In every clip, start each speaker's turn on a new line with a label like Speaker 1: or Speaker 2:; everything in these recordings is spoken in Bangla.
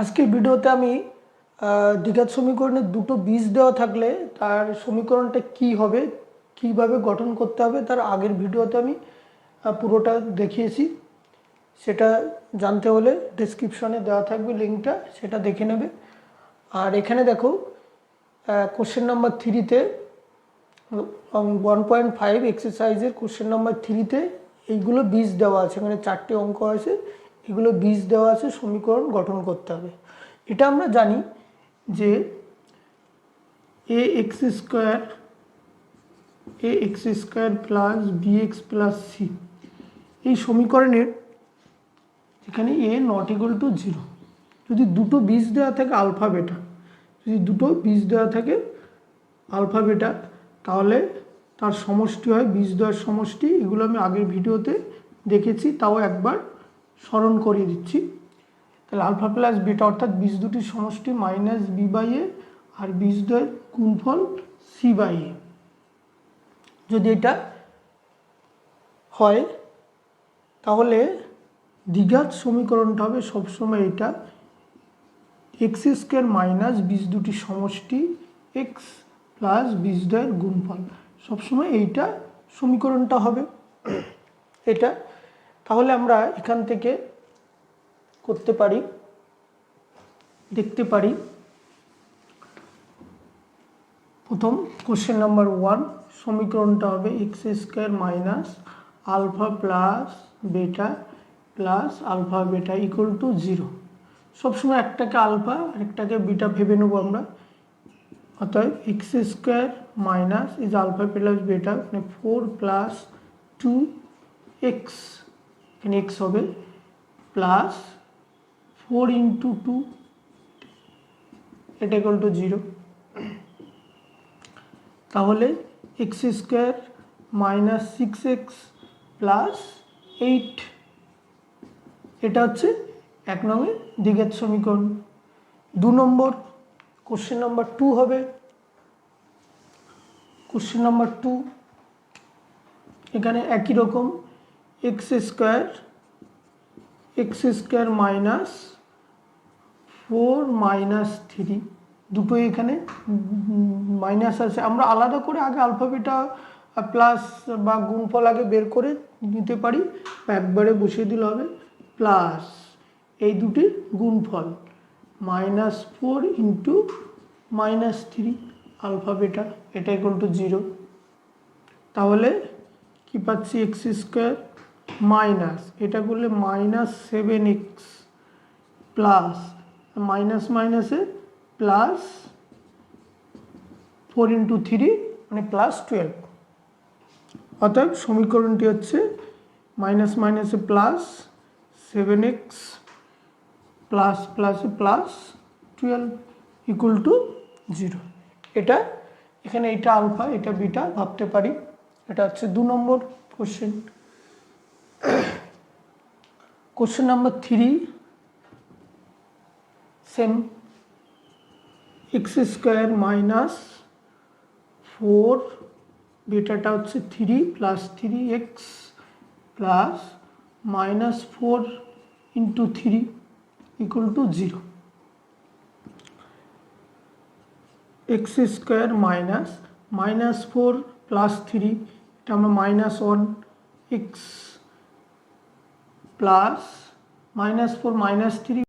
Speaker 1: আজকের ভিডিওতে আমি দ্বিঘাত সমীকরণের দুটো বীজ দেওয়া থাকলে তার সমীকরণটা কি হবে, কিভাবে গঠন করতে হবে, তার আগের ভিডিওতে আমি পুরোটা দেখিয়েছি। সেটা জানতে হলে ডেসক্রিপশনে দেওয়া থাকবে লিঙ্কটা, সেটা দেখে নেবে। আর এখানে দেখো কোশ্চেন নাম্বার 3-তে 1.5 এক্সারসাইজের কোশ্চেন নাম্বার 3-তে এইগুলো বীজ দেওয়া আছে। এখানে 4টে অঙ্ক আছে, এগুলো বীজ দেওয়া আছে, সমীকরণ গঠন করতে হবে। এটা আমরা জানি যে ax square plus bx plus c এই সমীকরণের এখানে a নট ইকুয়াল টু 0 যদি দুটো বীজ দেওয়া থাকে আলফা বেটা, যদি দুটো বীজ দেওয়া থাকে আলফা বেটা, তাহলে তার সমষ্টি হয় বীজ দেওয়ার সমষ্টি। এগুলো আমি আগের ভিডিওতে দেখেছি, তাও একবার স্মরণ করিয়ে দিচ্ছি। তাহলে আলফা প্লাস বেটা অর্থাৎ বীজ দুটির সমষ্টি মাইনাস বি বাই এ আর বীজ দ্বয়ের গুণফল সি বাই এ। যদি এটা হয় তাহলে দ্বিঘাত সমীকরণটা হবে সবসময় এটা এক্স স্কোয়ার মাইনাস বীজ দুটির সমষ্টি এক্স প্লাস বীজ দ্বয়ের গুণফল, সবসময় এইটা সমীকরণটা হবে এটা। তাহলে আমরা এখান থেকে করতে পারি, দেখতে পারি প্রথম কোশ্চেন নাম্বার 1 সমীকরণটা হবে x square minus alpha plus beta plus alpha beta equal to 0। সবসময় একটাকে আলফা আর একটাকে বিটা ভেবে নেবো আমরা। অতএব x square minus is alpha plus beta, মানে 4 প্লাস 2 এক্স, এখানে এক্স হবে, প্লাস 4 ইন্টু 2 এটা ইকুয়াল টু 0। তাহলে x square minus 6x plus 8, এটা হচ্ছে 1 নম্বর দ্বিঘাত সমীকরণ। 2 নম্বর কোশ্চেন নাম্বার 2 হবে। কোশ্চেন নাম্বার 2 এখানে একই রকম এক্স স্কোয়ার মাইনাস 4 মাইনাস 3, দুটোই এখানে মাইনাস আছে। আমরা আলাদা করে আগে আলফাবেটা প্লাস বা গুণফল আগে বের করে নিতে পারি, বা একবারে বসিয়ে দিলে হবে, প্লাস এই দুটির গুণফল মাইনাস 4 ইন্টু মাইনাস 3 আলফাবেটা, এটা ইকুয়াল টু 0। তাহলে কি পাচ্ছি এক্স স্কোয়ার মাইনাস এটা করলে মাইনাস 7x প্লাস মাইনাস মাইনাসে প্লাস 4 ইন্টু 3 মানে প্লাস 12। অর্থাৎ সমীকরণটি হচ্ছে মাইনাস মাইনাসে প্লাস 7x প্লাস প্লাসে প্লাস 12 ইকুয়াল টু 0। এটা এখানে এটা আলফা এটা বিটা ভাবতে পারি। এটা হচ্ছে 2 নম্বর question. Question number 3 same x square minus 4 বেটাটা হচ্ছে 3 plus 3x plus minus 4 into 3 equal to 0। X square minus minus 4 plus 3, এটা আমরা minus 1x plus minus 4 minus 3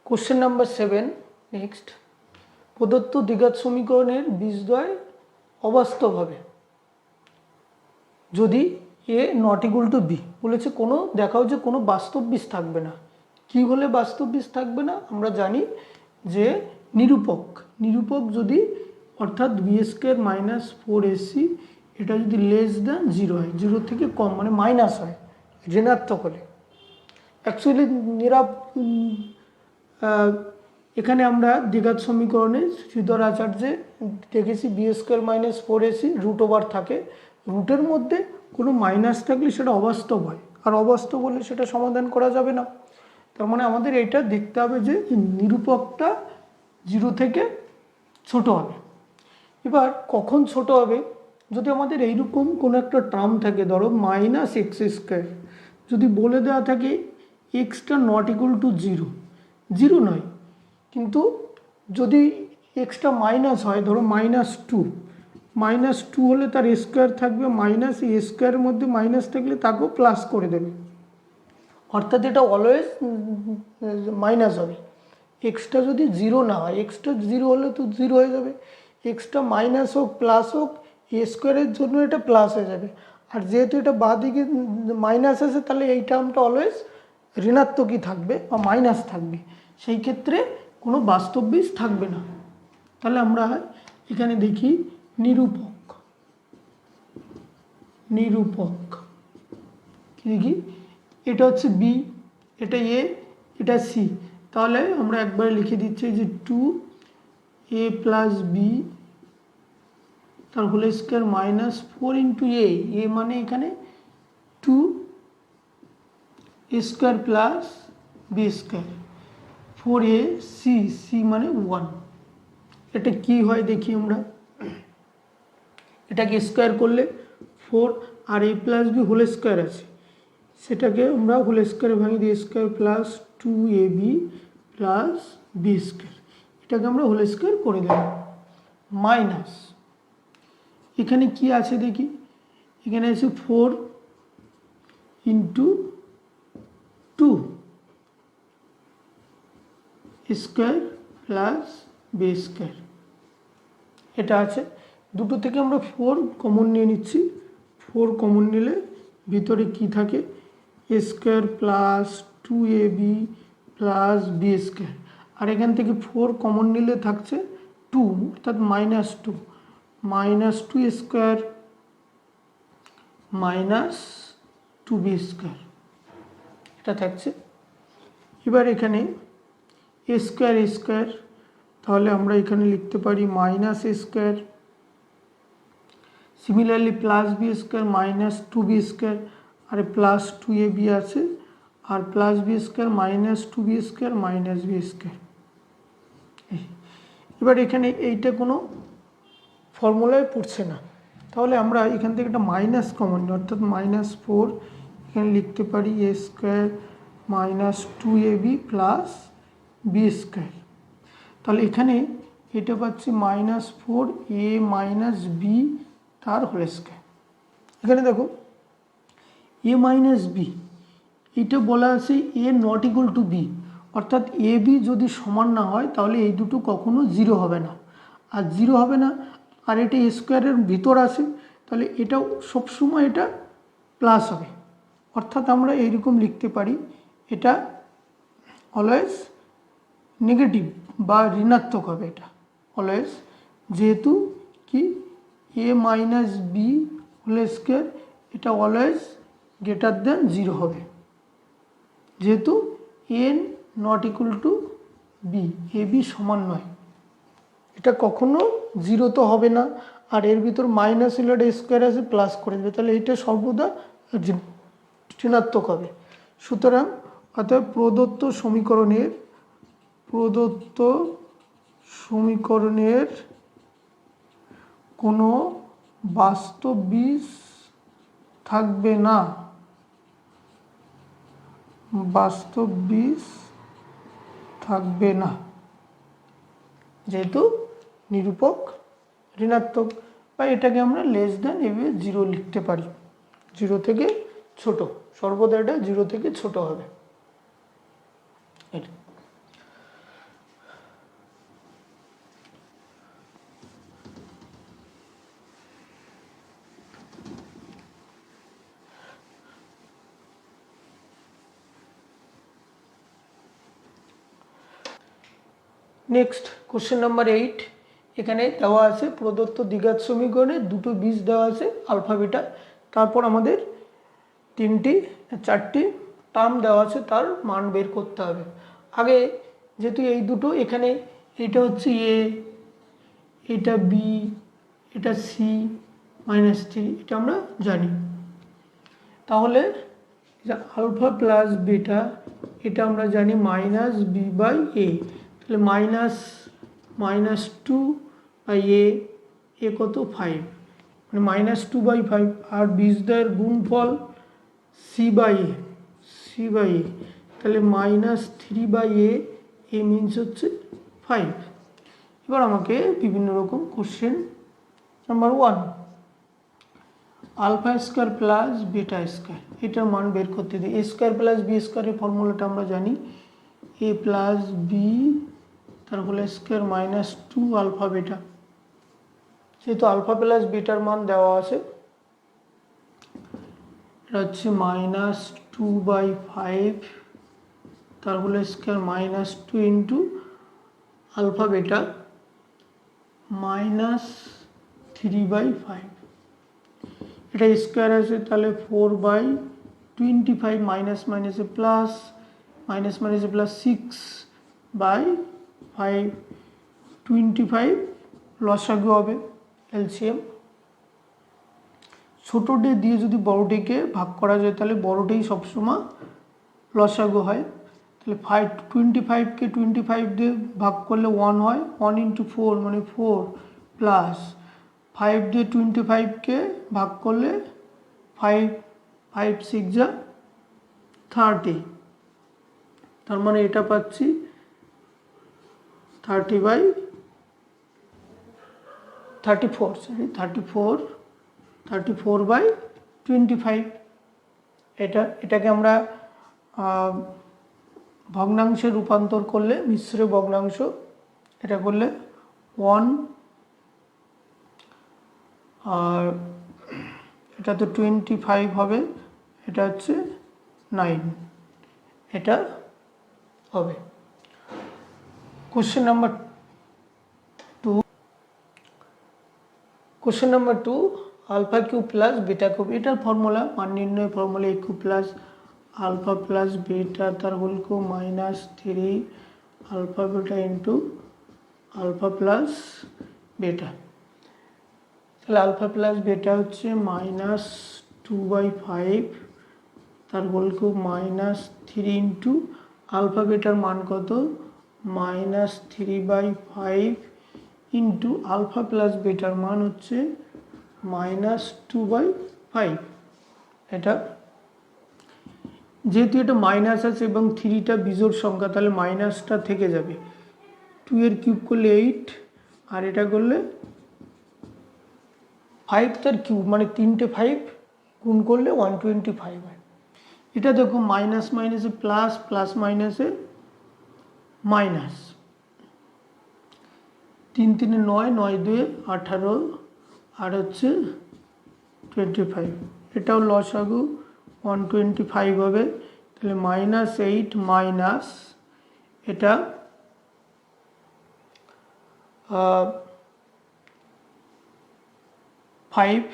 Speaker 1: question number 7 next, প্রদত্ত দ্বিঘাত সমীকরণের বীজদ্বয় অবাস্তব হবে যদি a not equal to b. বলেছে কোনো দেখাও যে কোনো বাস্তব বীজ থাকবে না। কি হলে বাস্তব বীজ থাকবে না? আমরা জানি যে নিরূপক যদি অর্থাৎ বি স্কোয়ার মাইনাস 4ac এটা যদি লেস দেন 0 হয়, 0 থেকে কম মানে মাইনাস হয়, ঋণাত্মক হলে। অ্যাকচুয়ালি এখানে আমরা দ্বিঘাত সমীকরণে শ্রীধর আচার্যে দেখেছি b square minus 4ac root over থাকে, রুটের মধ্যে কোনো মাইনাস থাকলে সেটা অবাস্তব হয়, আর অবাস্তব হলে সেটা সমাধান করা যাবে না। তার মানে আমাদের এটা দেখতে হবে যে নিরূপকটা 0 থেকে ছোট হবে। এবার কখন ছোট হবে? যদি আমাদের এইরকম কোনো একটা টার্ম থাকে, ধরো মাইনাস এক্স স্কোয়ার, যদি বলে দেওয়া থাকে এক্সটা নট ইকুয়াল টু 0, 0 নয়, কিন্তু যদি এক্সটা মাইনাস হয়, ধরো -2 হলে তার স্কোয়ার থাকবে মাইনাস, এই স্কোয়ারের মধ্যে মাইনাস থাকলে তাকেও প্লাস করে দেবে, অর্থাৎ এটা অলওয়েজ মাইনাস হবে। এক্সটা যদি 0 না হয়, এক্সটা 0 হলে তো 0 হয়ে যাবে, এক্সটা মাইনাস হোক প্লাস হোক এ স্কোয়ারের জন্য এটা প্লাস হয়ে যাবে। আর যেহেতু এটা বাঁ দিকে মাইনাস আছে, তাহলে এই টার্মটা অলওয়েজ ঋণাত্মকই থাকবে বা মাইনাস থাকবে, সেই ক্ষেত্রে কোনো বাস্তব বীজ থাকবে না। তাহলে আমরা এখানে দেখি নিরূপক কি দেখি, এটা হচ্ছে বি, এটা এ, এটা সি, তাহলে আমরা একবার লিখে দিচ্ছি যে 2a প্লাস বি তার whole square minus 4 into a মানে এখানে 2 square plus b square 4a c মানে 1। এটা কি হয় দেখি আমরা, এটাকে স্কোয়ার করলে 4 আর a plus b whole square আছে, সেটাকে আমরা হোল স্কোয়ারে ভাঙি দিয়ে square plus 2ab plus b square, এটাকে আমরা হোল স্কোয়ার করে দেব মাইনাস, এখানে কি আছে দেখি, এখানে আছে 4 into 2 square plus b square, এটা আছে। দুটো থেকে আমরা 4 কমন নিয়ে নিচ্ছি, 4 কমন নিলে ভিতরে কি থাকে, a square plus 2ab plus b square, আর এখান থেকে 4 কমন নিলে থাকছে 2 অর্থাৎ -2 স্কোয়ার মাইনাস 2b স্কোয়ার, এটা থাকছে। এবার এখানে এ স্কোয়ার, তাহলে আমরা এখানে লিখতে পারি minus a square, similarly plus b square minus 2b square, আর প্লাস 2ab আছে, আর plus b square minus 2b square minus b square. এবার এখানে এইটা কোনো ফর্মুলায় পড়ছে না, তাহলে আমরা এখান থেকে একটা মাইনাস কমন নিই, অর্থাৎ -4 এখানে লিখতে পারি a square minus 2ab plus b square. তাহলে এখানে এটা পাচ্ছি -4a মাইনাস বি তার হোল স্কোয়ার। এখানে দেখো এ মাইনাস বি, এটা বলা আছে a not equal to b, অর্থাৎ এ বি যদি সমান না হয় তাহলে এই দুটো কখনো 0 হবে না, আর 0 হবে না, আর এটা স্কোয়ারের ভিতর আছে, তাহলে এটাও সবসময় এটা প্লাস হবে, অর্থাৎ আমরা এইরকম লিখতে পারি এটা অলওয়েজ নেগেটিভ বা ঋণাত্মক হবে, এটা অলওয়েজ, যেহেতু কি a minus b whole square এটা অলওয়েজ গ্রেটার দেন 0 হবে, যেহেতু a not equal to b, a b সমান নয়, এটা কখনো 0 তো হবে না, আর এর ভিতর মাইনাস হলে এটা স্কোয়ার আছে প্লাস করে দেবে, তাহলে এটা সর্বদা ঋণাত্মক হবে। সুতরাং অর্থাৎ প্রদত্ত সমীকরণের কোনো বাস্তব বীজ থাকবে না, যেহেতু নিরূপক ঋণাত্মক, বা এটাকে আমরা লেস দেন এভাবে 0 লিখতে পারি, 0 থেকে ছোট, সর্বদা এটা 0 থেকে ছোট হবে। এটা নেক্সট কোশ্চেন নাম্বার 8, এখানে দেওয়া আছে প্রদত্ত দ্বিঘাত সমীকরণে দুটো বীজ দেওয়া আছে আলফা বিটা, তারপর আমাদের চারটি টার্ম দেওয়া আছে, তার মান বের করতে হবে। আগে যেহেতু এই দুটো এখানে, এটা হচ্ছে এ, এটা বি, এটা সি -3, এটা আমরা জানি। তাহলে আলফা প্লাস বিটা এটা আমরা জানি -b/a, তাহলে -2/a, এ কত 5, মানে -2/5, আর বীজদ্বয়ের গুণফল c/a, তাহলে -3/a, a মিনস হচ্ছে 5। এবার আমাকে বিভিন্ন রকম question. Number 1, alpha square plus beta square এটার মান বের করতে দিই। এ স্কোয়ার প্লাস বি স্কোয়ারের ফর্মুলাটা আমরা জানি, এ প্লাস বি তার হোল স্কোয়ার -2 আলফা বিটা। যেহেতু আলফা প্লাস বিটার মান দেওয়া আছে, এটা হচ্ছে -2/5 তার whole square -2 into alpha beta -3/5। এটা স্কোয়ার আছে, তাহলে 4/25, মাইনাস মাইনাসে প্লাস, মাইনাস মাইনাসে প্লাস 6/5, 25 লসাগু হবে এলসিএম। ছোটোটি দিয়ে যদি বড়টিকে ভাগ করা যায় তাহলে বড়টাই সবসময় লসাগু হয়। তাহলে 25কে 25 দিয়ে ভাগ করলে 1 হয়, 1 ইন্টু 4 মানে 4, প্লাস 5 দিয়ে 25কে ভাগ করলে 5, 5 6 যা 30, তার মানে এটা পাচ্ছি 34/25। এটাকে আমরা ভগ্নাংশে রূপান্তর করলে, মিশ্র ভগ্নাংশ, এটা করলে 1, আর এটা তো 25 হবে, এটা হচ্ছে 9, এটা হবে। Question number 2, alpha cube plus beta cube, এটার ফর্মুলা, মান নির্ণয় formula, a cube plus alpha plus beta তার whole cube -3 alpha beta into alpha plus beta. তাহলে আলফা প্লাস বিটা হচ্ছে -2/5 তার হোল কিউব -3 ইন্টু আলফা বিটার মান কত, -3/5 ইন্টু আলফা প্লাস বিটার মান হচ্ছে -2/5। এটা যেহেতু এটা মাইনাস আছে এবং 3টা বিজোড় সংখ্যা, তাহলে মাইনাসটা থেকে যাবে। 2 এর কিউব করলে 8, আর এটা করলে 5 তার কিউব, মানে 3টে 5 গুণ করলে 125 হয়। এটা দেখো মাইনাস মাইনাসে প্লাস, প্লাস মাইনাসে মাইনাস, 3 3 9, 9 2 18, আর হচ্ছে 25, এটাও লসাগু 125 হবে। তাহলে -8 মাইনাস এটা 5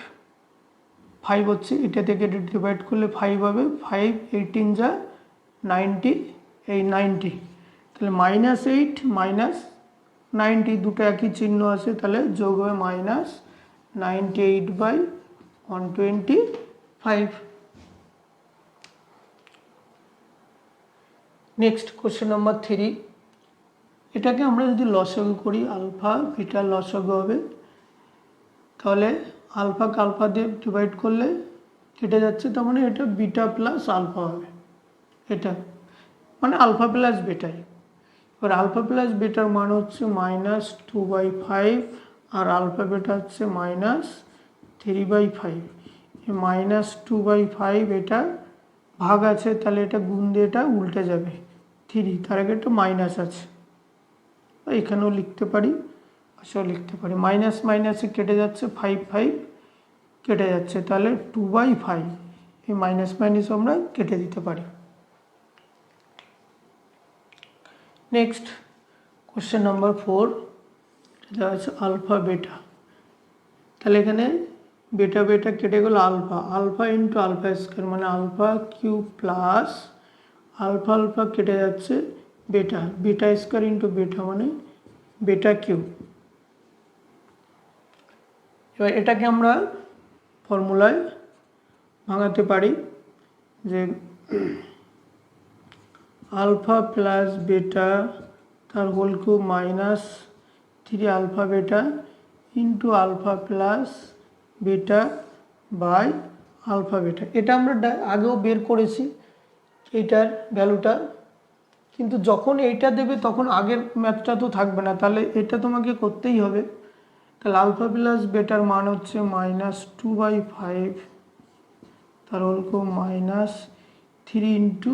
Speaker 1: হচ্ছে, এটা থেকে ডিভাইড করলে 5 হবে, 5 18 যা 90, এই 90, তাহলে -8 মাইনাস 90 দুটো একই চিহ্ন আছে, তাহলে যোগ হবে -98/125। নেক্সট কোশ্চেন নাম্বার 3, এটাকে আমরা যদি লসাগু করি, আলফা বিটা লসাগু হবে, তাহলে আলফাকে আলফা দিয়ে ডিভাইড করলে কেটে যাচ্ছে, তার মানে এটা বিটা প্লাস আলফা হবে, এটা মানে আলফা প্লাস বিটাই। এবার আলফা প্লাস বিটার মান হচ্ছে -2/5 আর আলফা বিটা হচ্ছে -3/5। এই -2/5 এটা ভাগ আছে, তাহলে এটা গুণ দিয়ে এটা উল্টে যাবে, 3, তার আগে একটা মাইনাস আছে, এখানেও লিখতে পারি, পাশেও লিখতে পারি। মাইনাস মাইনাসে কেটে যাচ্ছে, 5 5 কেটে যাচ্ছে, তাহলে 2/5, এই মাইনাস মাইনাস আমরা কেটে দিতে পারি। নেক্সট কোশ্চেন নাম্বার 4 দেওয়া আছে আলফা বেটা। তাহলে এখানে বেটা বেটা কেটে গেল alpha, alpha into alpha square মানে alpha cube plus alpha alpha কেটে যাচ্ছে বেটা, বেটা স্কোয়ার ইন্টু বেটা মানে বেটা কিউব। এবার এটাকে আমরা ফর্মুলায় ভাঙাতে পারি যে আলফা প্লাস বেটা তার whole cube minus 3 alpha beta into alpha plus beta by alpha beta. এটা আমরা আগেও বের করেছি এইটার ভ্যালুটা, কিন্তু যখন এইটা দেবে তখন আগের ম্যাথটা তো থাকবে না, তাহলে এটা তোমাকে করতেই হবে। তাহলে আলফা প্লাস বেটার মান হচ্ছে -2/5 তার whole cube -3 into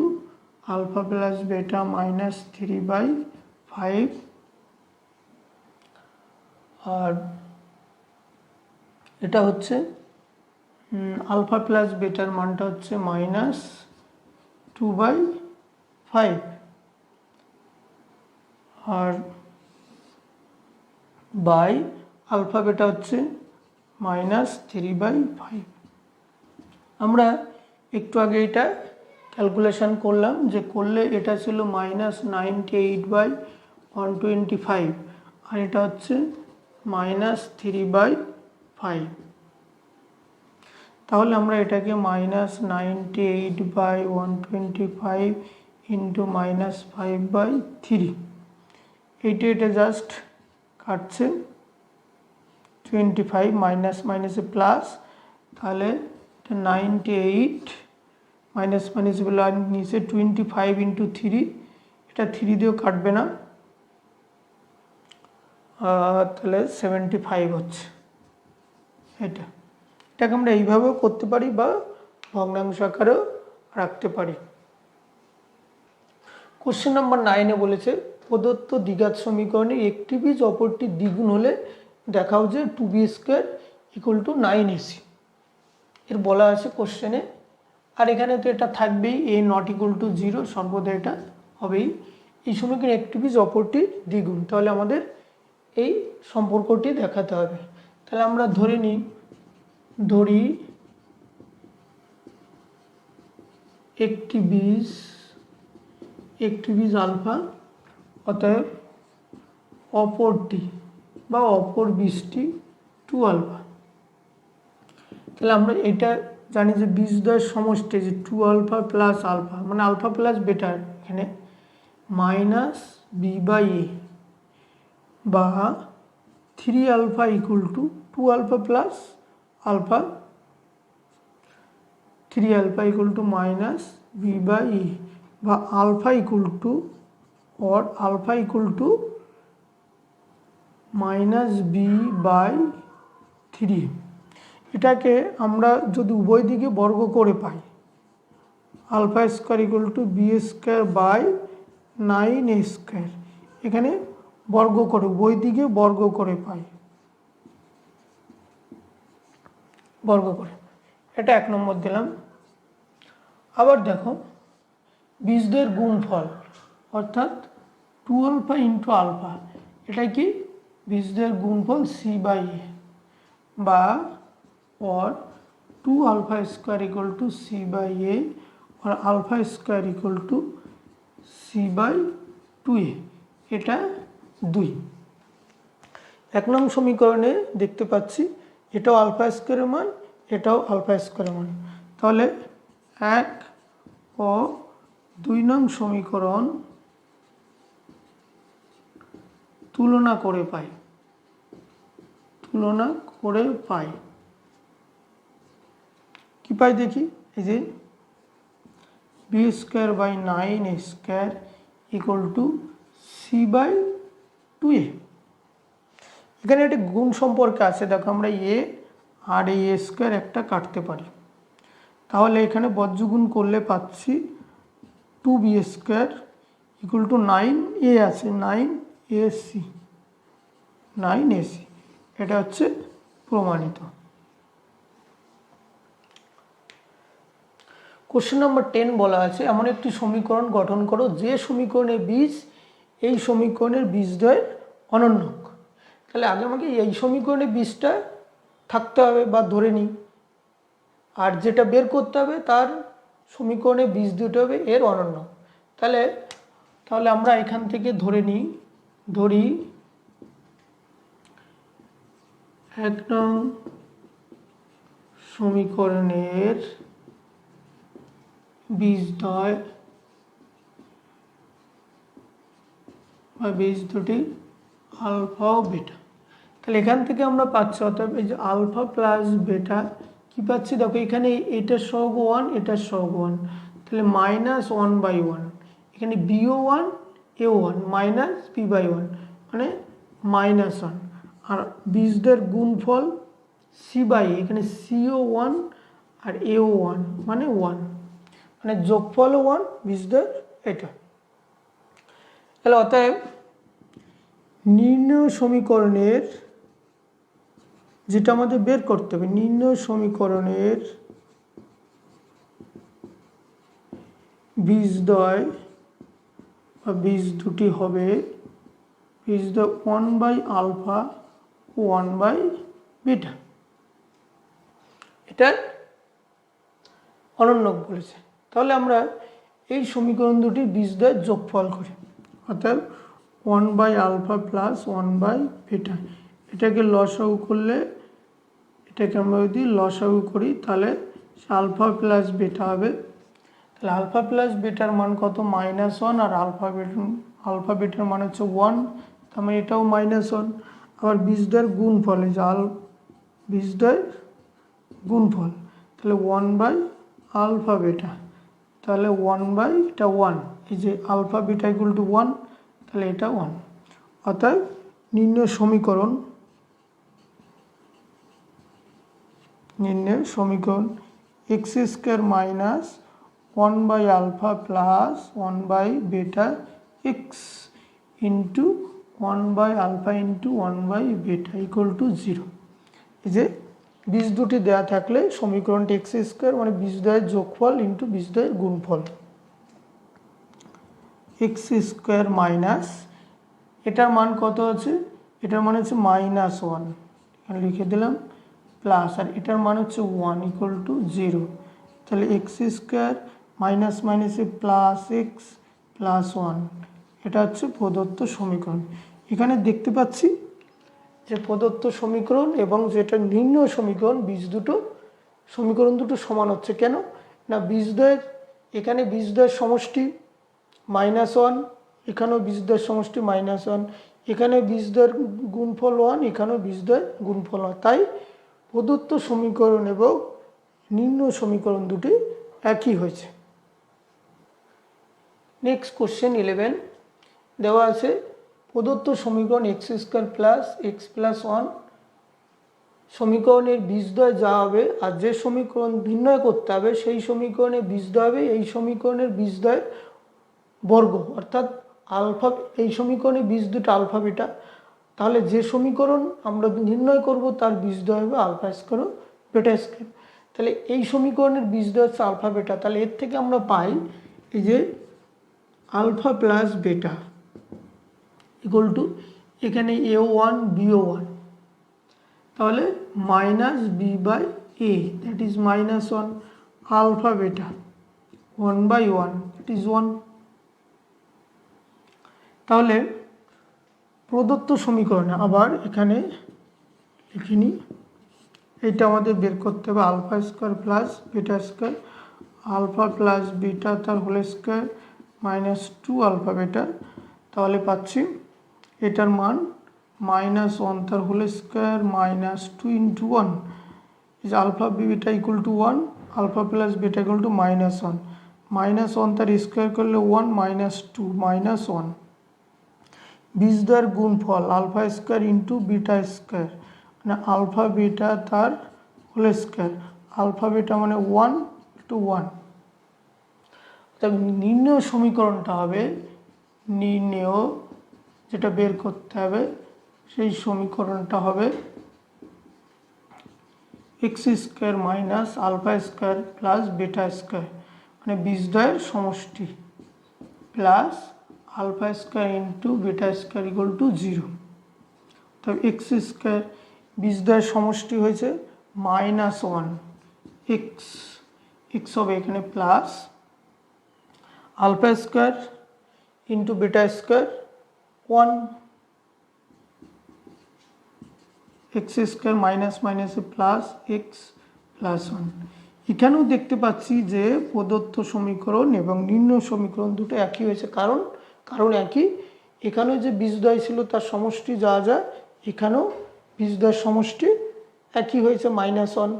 Speaker 1: alpha plus beta -3/5 আর এটা হচ্ছে আলফা প্লাস বেটার মানটা হচ্ছে -2/5 আর বাই আলফা বেটা হচ্ছে -3/5। আমরা একটু আগে এটা ক্যালকুলেশন করলাম, যে করলে এটা ছিল -98/125 আর এটা হচ্ছে -3/5। তাহলে আমরা এটাকে -98/125 ইন্টু -5/3, এটা জাস্ট কাটছে 25 মাইনাস মাইনাসে প্লাস, তাহলে 98 মাইনাস মাইনাস নিচে 25 ইন্টু 3, এটা 3 দিয়েও কাটবে না, তাহলে 75 হচ্ছে। এটাকে আমরা এইভাবেও করতে পারি বা ভগ্নাংশ আকারেও রাখতে পারি। কোশ্চেন নাম্বার 9 বলেছে প্রদত্ত দ্বিঘাত সমীকরণে একটি বীজ অপরটি দ্বিগুণ হলে দেখাও যে 2b² = 9ac। এর বলা আছে কোশ্চেনে, আর এখানে তো এটা থাকবেই a ≠ 0, সর্বদা এটা হবেই। এই সমীকরণে একটি বীজ অপরটি দ্বিগুণ, তাহলে আমাদের এই সম্পর্কটি দেখাতে হবে। তাহলে আমরা ধরি একটি বীজ আলফা, অতএব অপরটি বা অপর বীজটি 2 আলফা। তাহলে আমরা এটা জানি যে বীজদ্বয়ের সমষ্টি যে 2 আলফা প্লাস আলফা মানে আলফা প্লাস বেটা, এখানে -b/a বা 3 alpha = 2 alpha plus alpha, 3 alpha = -b/a বা আলফা -b/3। এটাকে আমরা যদি উভয় দিকে বর্গ করে পাই, আলফা স্কোয়ার = b²/9a², এখানে বর্গ করে উভয় দিকে বর্গ করে পাই, এটা 1 নম্বর দিলাম। আবার দেখো বীজদ্বয়ের গুণফল অর্থাৎ 2 আলফা ইন্টু আলফা, এটা কি বীজদ্বয়ের গুণফল c/a বা or 2 alpha square = c/a or alpha square = c/2a, এটা 2। 1 নং সমীকরণে দেখতে পাচ্ছি এটাও আলফা স্কোয়ারের মান, এটাও আলফা স্কোয়ারের মান, তাহলে 1 ও 2 নং সমীকরণ তুলনা করে পাই, কি পাই দেখি, এই যে b²/9a² = c/2a। এখানে একটা গুণ সম্পর্ক আছে, দেখো আমরা a আর a² একটা কাটতে পারি, তাহলে এখানে বজ্রগুণ করলে পাচ্ছি 2b² = 9a আছে 9ac, এটা হচ্ছে প্রমাণিত। কোশ্চেন নাম্বার 10 বলা আছে এমন একটি সমীকরণ গঠন করো যে সমীকরণে বীজ এই সমীকরণের বীজদ্বয়ের অনন্যক। তাহলে আগে আমাকে এই সমীকরণে বীজটা থাকতে হবে বা ধরে নিই, আর যেটা বের করতে হবে তার সমীকরণে বীজ দুটো হবে এর অনন্য। তাহলে আমরা এখান থেকে ধরি 1 নং সমীকরণের বীজদ্বয় বা বীজ দুটি আলফা ও বেটা। তাহলে এখান থেকে আমরা পাচ্ছি, অর্থাৎ এই যে আলফা প্লাস বেটা কি পাচ্ছি, দেখো এখানে এটার সহগ 1, এটার সহগ 1, তাহলে -1/1, এখানে BO1 AO1 মাইনাস P/1 মানে -1, আর বীজদের গুণফল C/A, এখানে CO1 আর AO1 মানে 1, মানে যোগফল 1 বীজদের এটা। তাহলে অতএব নির্ণয় সমীকরণের, যেটা আমাদের বের করতে হবে, নির্ণয় সমীকরণের বীজদ্বয় বা বীজ দুটি হবে বীজদ্বয় 1/α ও 1/β। এটা অনন্যক বলেছে। তাহলে আমরা এই সমীকরণ দুটির বীজদ্বয়ের যোগফল করি, অর্থাৎ 1/α প্লাস 1/β। এটাকে লসাগু করলে, এটাকে আমরা যদি লসাগু করি তাহলে আলফা প্লাস বেটা হবে। তাহলে আলফা প্লাস বেটার মান কত, -1, আর আলফা বেটার মান হচ্ছে 1, তার মানে এটাও -1। আবার বীজদ্বয়ের গুণফল, এই যে বীজদ্বয়ের গুণফল, তাহলে 1/α বেটা, তাহলে 1/1, এই যে আলফা বেটা ইকুয়াল টু 1, তাহলে এটা 1। অর্থাৎ নির্ণয় সমীকরণ x² minus 1/α plus 1/β x into 1/α into 1/β equal to 0। এই যে বীজ দুটি দেওয়া থাকলে সমীকরণটি x² মানে বীজদ্বয়ের যোগফল ইন্টু বীজদ্বয়ের গুণফল, x² মাইনাস, এটার মান কত আছে, এটার মান হচ্ছে -1, এখানে লিখে দিলাম, প্লাস, আর এটার মান হচ্ছে 1 ইকুয়াল টু 0। তাহলে x² মাইনাস মাইনাসে প্লাস x প্লাস 1, এটা হচ্ছে প্রদত্ত সমীকরণ। এখানে দেখতে পাচ্ছি যে প্রদত্ত সমীকরণ এবং যেটা নির্ণয় সমীকরণ, সমীকরণ দুটো সমান হচ্ছে। কেন না, বীজদ্বয়ের, এখানে বীজদ্বয়ের সমষ্টি -1, এখানেও বীজদ্বয়ের সমষ্টি -1, এখানে বীজদ্বয়ের গুণফল 1, এখানেও বীজদ্বয়ের গুণফল 1, তাই প্রদত্ত সমীকরণ এবং নির্ণয় সমীকরণ দুটি একই হয়েছে। নেক্সট কোশ্চেন 11 দেওয়া আছে, প্রদত্ত সমীকরণ x² প্লাস x প্লাস 1 সমীকরণের বীজদ্বয় যা হবে, আর যে সমীকরণ নির্ণয় করতে হবে সেই সমীকরণের বীজদ্বয় হবে এই সমীকরণের বীজদ্বয়ের বর্গ, অর্থাৎ আলফা, এই সমীকরণে বীজ দুটো আলফা বেটা। তাহলে যে সমীকরণ আমরা নির্ণয় করব তার বীজদ্বয় হবে α² ও β²। তাহলে এই সমীকরণের বীজদ্বয় হচ্ছে আলফা বেটা, তাহলে এর থেকে আমরা পাই এই যে alpha plus beta equal to, এখানে AO1 BO1, তাহলে -b/a, দ্যাট ইজ -1, আলফা বেটা 1/1, দ্যাট ইজ 1। তাহলে প্রদত্ত সমীকরণে আবার এখানে লিখিনি, এটা আমাদের বের করতে হবে α² প্লাস β², আলফা প্লাস বিটা তার হোল স্কোয়ার -2α বেটা, তাহলে পাচ্ছি এটার মান -1 তার whole square -2 into 1, is alpha beta equal to 1, alpha plus beta equal to -1, -1 তার স্কোয়ার করলে 1, -2 -1, বীজদ্বয়ের গুণফল α² ইন্টু β², মানে আলফা বিটা তার হোল স্কোয়ার, আলফা বিটা মানে 1 টু 1। তবে নির্ণয় সমীকরণটা হবে, নির্ণয় যেটা বের করতে হবে সেই সমীকরণটা হবে x² মাইনাস α² প্লাস β², মানে বীজদ্বয়ের সমষ্টি plus alpha square into beta square equal to 0। তবে এক্স স্কোয়ার বীজদ্বয়ের সমষ্টি হয়েছে -1, এক্স হবে এখানে plus alpha square into beta square 1, x square minus মাইনাসে প্লাস এক্স প্লাস 1। এখানেও দেখতে পাচ্ছি যে প্রদত্ত সমীকরণ এবং নির্ণয় সমীকরণ দুটো একই হয়েছে, কারণ একই। এখানেও যে বীজদ্বয় ছিল তার সমষ্টি যাওয়া যায়, এখানেও বীজদ্বয়ের সমষ্টি একই হয়েছে -1,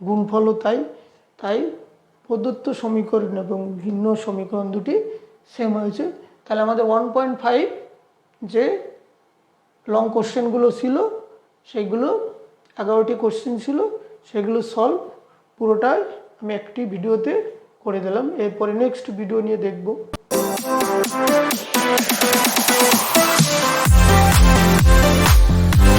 Speaker 1: গুণফলও তাই প্রদত্ত সমীকরণ এবং ভিন্ন সমীকরণ দুটি সেম হয়েছে। তাহলে আমাদের 1.5 যে লং কোশ্চেনগুলো ছিল সেগুলো 11টি কোশ্চেন ছিল, সেগুলো সলভ পুরোটাই আমি একটি ভিডিওতে করে দিলাম। এরপরে নেক্সট ভিডিও নিয়ে দেখব।